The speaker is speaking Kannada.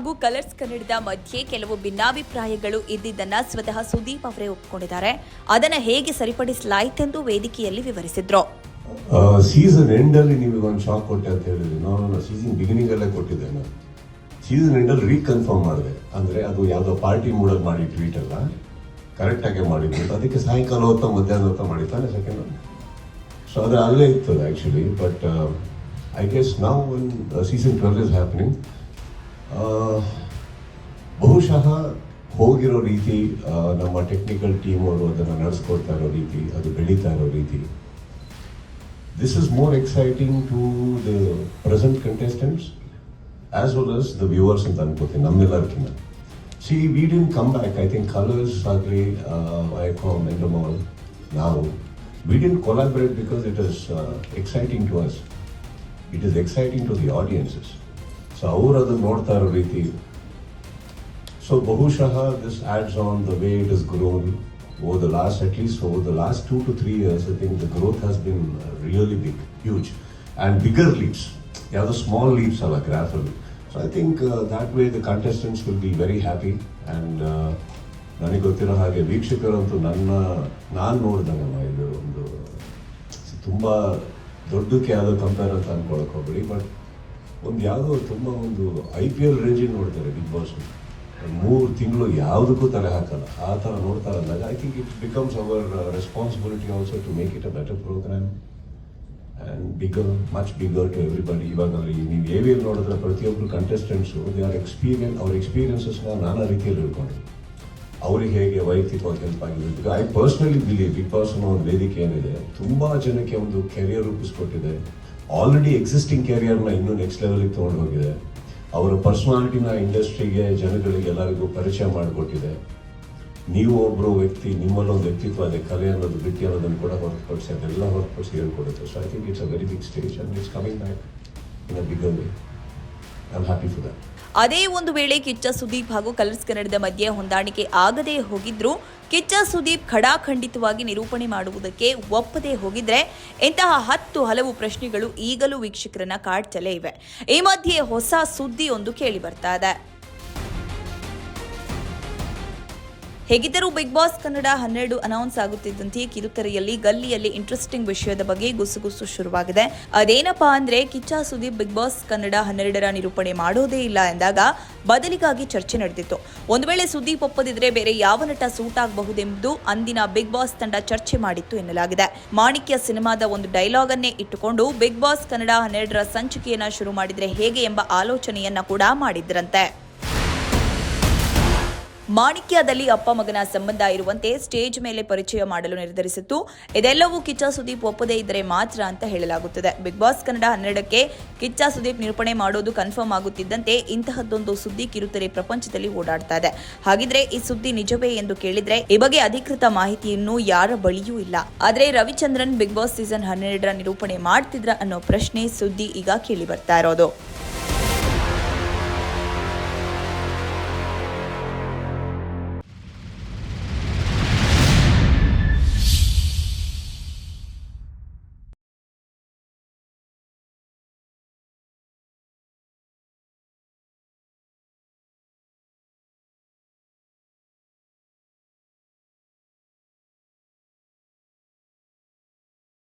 ಹಾಗೂ ಕಲರ್ಸ್ ಕನ್ನಡದ ಮಧ್ಯೆ ಕೆಲವು ಭಿನ್ನಾಭಿಪ್ರಾಯಗಳು ಇದ್ದಿದ್ದನ್ನ ಸ್ವತಃ ಸುದೀಪ್ ಅವರೇ ಒಪ್ಪಿಕೊಂಡಿದ್ದಾರೆ. ಅದನ್ನ ಹೇಗೆ ಸರಿಪಡಿಸಲಾಯಿತೆಂದು ವೇದಿಕೆಯಲ್ಲಿ ವಿವರಿಸಿದ್ರು. ಸೀಸನ್ ಎಂಡ್ ಅಲ್ಲಿ ನೀವು ಒಂದು ಶಾಕ್ ಕೊಟ್ಟೆ ಅಂತ ಹೇಳಿದ್ರಿ. ನಾನು ಸೀಸನ್ ಬಿಗಿನಿಂಗ್ ಅಲ್ಲೇ ಕೊಟ್ಟಿದ್ದೆ. ನಾನು ಸೀಸನ್ ಎಂಡ್ ಅಲ್ಲಿ ರೀಕನ್ಫರ್ಮ್ ಮಾಡಿದೆ. ಅಂದ್ರೆ ಅದು ಯಾವ್ದೋ ಪಾರ್ಟಿ ಮೂಡಲ್ಲಿ ಮಾಡಿ ಟ್ವೀಟ್ ಅಲ್ಲ, ಕರೆಕ್ಟ್ ಆಗಿ ಮಾಡಿದ್ದು. ಅದಕ್ಕೆ ಸಾಯಂಕಾಲ ಹೊತ್ತ ಮಧ್ಯಾಹ್ನ ಹೊತ್ತ ಮಾಡಿದ್ದಾನೆ ಸೆಕೆಂಡ್. ಸೊ ಅದು ಅಲ್ಲೇ ಇತ್ತು actually. But I guess now when season 12 is happening, ಬಹುಶಃ ಹೋಗಿರೋ ರೀತಿ, ನಮ್ಮ ಟೆಕ್ನಿಕಲ್ ಟೀಮ್ ಅವರು ಅದನ್ನು ನಡೆಸ್ಕೊಡ್ತಾ ಇರೋ ರೀತಿ, ಅದು ಬೆಳೀತಾ ಇರೋ ರೀತಿ, this is more exciting to the present contestants as well as the viewers ಅಂತ ಅನ್ಕೋತೀನಿ ನಮ್ಮೆಲ್ಲರಿಗಿಂತ. See, we didn't come back. I think Colors, Sagri, Viacom, Endemol, now we didn't collaborate because it is exciting to us. It is exciting to the audiences. So ಅವರು ಅದನ್ನು ನೋಡ್ತಾ ಇರೋ ರೀತಿ. So ಬಹುಶಃ this adds on the way it has grown over the last, at least over the last 2 to 3 years. I think the growth has been really big, huge, and bigger leaps. Yeah, the small leaps are like gradually. So I think that way the contestants will be very happy. And ನನಗೆ ಗೊತ್ತಿರೋ ಹಾಗೆ ವೀಕ್ಷಕರಂತೂ ನಾನು ನೋಡಿದಾಗ ಇದು ಒಂದು ತುಂಬ ದೊಡ್ಡಕ್ಕೆ ಯಾವುದೋ ಕಂಪೇರ್ ಅಂತ ಅನ್ಕೊಳಕ್ ಹೋಗ್ಬೇಡಿ. ಬಟ್ ಒಂದು ಯಾವುದೋ ತುಂಬ ಒಂದು IPL ರೇಂಜಿಗೆ ನೋಡ್ತಾರೆ ಬಿಗ್ ಬಾಸ್. 3 ತಿಂಗಳು ಯಾವುದಕ್ಕೂ ತಲೆ ಹಾಕಲ್ಲ, ಆ ಥರ ನೋಡ್ತಾರೆ ಅಂದಾಗ I think it becomes our responsibility also to make it a better program and bigger, much bigger to everybody. ಇವಾಗ ನೀವು AVL ನೋಡಿದ್ರೆ ಪ್ರತಿಯೊಬ್ಬರು ಕಂಟೆಸ್ಟೆಂಟ್ಸು ದೇ ಆರ್ ಅವ್ರ ಎಕ್ಸ್ಪೀರಿಯನ್ಸಸ್ನ ನಾನಾ ರೀತಿಯಲ್ಲಿ ಇಟ್ಕೊಂಡಿದ್ರು. ಅವ್ರಿಗೆ ಹೇಗೆ ವೈಯಕ್ತಿಕವಾಗಿ ಹೆಲ್ಪ್ ಆಗಿದೆ. Because I personally believe big boss ಅನ್ನೋ ಒಂದು ವೇದಿಕೆ ಏನಿದೆ ತುಂಬ ಜನಕ್ಕೆ ಒಂದು ಕೆರಿಯರ್ ರೂಪಿಸ್ಕೊಟ್ಟಿದೆ. ಆಲ್ರೆಡಿ ಎಕ್ಸಿಸ್ಟಿಂಗ್ ಕೆರಿಯರ್ನ ಇನ್ನೂ ನೆಕ್ಸ್ಟ್ ಲೆವೆಲ್ಗೆ ತೊಗೊಂಡು ಹೋಗಿದೆ. ಅವರ ಪರ್ಸನಾಲಿಟಿನ ಇಂಡಸ್ಟ್ರಿಗೆ, ಜನಗಳಿಗೆ, ಎಲ್ಲರಿಗೂ ಪರಿಚಯ ಮಾಡಿಕೊಟ್ಟಿದೆ. ನೀವು ಒಬ್ಬರು ವ್ಯಕ್ತಿ, ನಿಮ್ಮಲ್ಲೊಂದು ವ್ಯಕ್ತಿತ್ವ ಇದೆ, ಕಲೆ ಅನ್ನೋದು, ವೃತ್ತಿ ಅನ್ನೋದನ್ನು ಕೂಡ ಹೊರತುಪಡಿಸಿ ಅದೆಲ್ಲ ಹೊರತುಪಡಿಸಿ ಹೇಳ್ಕೊಡುತ್ತೆ. So I think it's a very big stage and it's coming back in a bigger way. I am happy for that. ಅದೇ ಒಂದು ವೇಳೆ ಕಿಚ್ಚ ಸುದೀಪ್ ಹಾಗೂ ಕಲರ್ಸ್ ಕನ್ನಡದ ಮಧ್ಯೆ ಹೊಂದಾಣಿಕೆ ಆಗದೇ ಹೋಗಿದ್ರು, ಕಿಚ್ಚ ಸುದೀಪ್ ಖಡಾಖಂಡಿತವಾಗಿ ನಿರೂಪಣೆ ಮಾಡುವುದಕ್ಕೆ ಒಪ್ಪದೇ ಹೋಗಿದ್ರೆ ಇಂತಹ ಹಲವು ಪ್ರಶ್ನೆಗಳು ಈಗಲೂ ವೀಕ್ಷಕರನ್ನ ಕಾಡ್ತಲೇ ಇವೆ. ಈ ಮಧ್ಯೆ ಹೊಸ ಸುದ್ದಿಯೊಂದು ಕೇಳಿ ಬರ್ತಾ ಇದೆ. ಹೇಗಿದ್ದರೂ ಬಿಗ್ ಬಾಸ್ ಕನ್ನಡ 12 ಅನೌನ್ಸ್ ಆಗುತ್ತಿದ್ದಂತೆ ಕಿರುತೆರೆಯಲ್ಲಿ ಗಲ್ಲಿಯಲ್ಲಿ ಇಂಟ್ರೆಸ್ಟಿಂಗ್ ವಿಷಯದ ಬಗ್ಗೆ ಗುಸುಗುಸು ಶುರುವಾಗಿದೆ. ಅದೇನಪ್ಪಾ ಅಂದ್ರೆ, ಕಿಚ್ಚ ಸುದೀಪ್ ಬಿಗ್ ಬಾಸ್ ಕನ್ನಡ 12ರ ನಿರೂಪಣೆ ಮಾಡೋದೇ ಇಲ್ಲ ಎಂದಾಗ ಬದಲಿಗಾಗಿ ಚರ್ಚೆ ನಡೆದಿತ್ತು. ಒಂದು ವೇಳೆ ಸುದೀಪ್ ಒಪ್ಪದಿದ್ರೆ ಬೇರೆ ಯಾವ ನಟ ಸೂಟ್ ಆಗಬಹುದೆಂಬುದು ಅಂದಿನ ಬಿಗ್ ಬಾಸ್ ತಂಡ ಚರ್ಚೆ ಮಾಡಿತ್ತು ಎನ್ನಲಾಗಿದೆ. ಮಾಣಿಕ್ಯ ಸಿನಿಮಾದ ಒಂದು ಡೈಲಾಗ್ ಅನ್ನೇ ಇಟ್ಟುಕೊಂಡು ಬಿಗ್ ಬಾಸ್ ಕನ್ನಡ 12ರ ಸಂಚಿಕೆಯನ್ನ ಶುರು ಮಾಡಿದ್ರೆ ಹೇಗೆ ಎಂಬ ಆಲೋಚನೆಯನ್ನ ಕೂಡ ಮಾಡಿದ್ರಂತೆ. ಮಾಣಿಕ್ಯದಲ್ಲಿ ಅಪ್ಪ ಮಗನ ಸಂಬಂಧ ಇರುವಂತೆ ಸ್ಟೇಜ್ ಮೇಲೆ ಪರಿಚಯ ಮಾಡಲು ನಿರ್ಧರಿಸಿತ್ತು. ಇದೆಲ್ಲವೂ ಕಿಚ್ಚ ಸುದೀಪ್ ಒಪ್ಪದೇ ಇದ್ದರೆ ಮಾತ್ರ ಅಂತ ಹೇಳಲಾಗುತ್ತದೆ. ಬಿಗ್ ಬಾಸ್ ಕನ್ನಡ 12ಕ್ಕೆ ಕಿಚ್ಚ ಸುದೀಪ್ ನಿರೂಪಣೆ ಮಾಡೋದು ಕನ್ಫರ್ಮ್ ಆಗುತ್ತಿದ್ದಂತೆ ಇಂತಹದ್ದೊಂದು ಸುದ್ದಿ ಕಿರುತೆರೆ ಪ್ರಪಂಚದಲ್ಲಿ ಓಡಾಡ್ತಾ ಇದೆ. ಹಾಗಿದ್ರೆ ಈ ಸುದ್ದಿ ನಿಜವೇ ಎಂದು ಕೇಳಿದ್ರೆ ಈ ಬಗ್ಗೆ ಅಧಿಕೃತ ಮಾಹಿತಿಯನ್ನು ಯಾರ ಬಳಿಯೂ ಇಲ್ಲ. ಆದ್ರೆ ರವಿಚಂದ್ರನ್ ಬಿಗ್ ಬಾಸ್ ಸೀಸನ್ 12ರ ನಿರೂಪಣೆ ಮಾಡ್ತಿದ್ರ ಅನ್ನೋ ಪ್ರಶ್ನೆ ಸುದ್ದಿ ಈಗ ಕೇಳಿ ಬರ್ತಾ ಇರೋದು.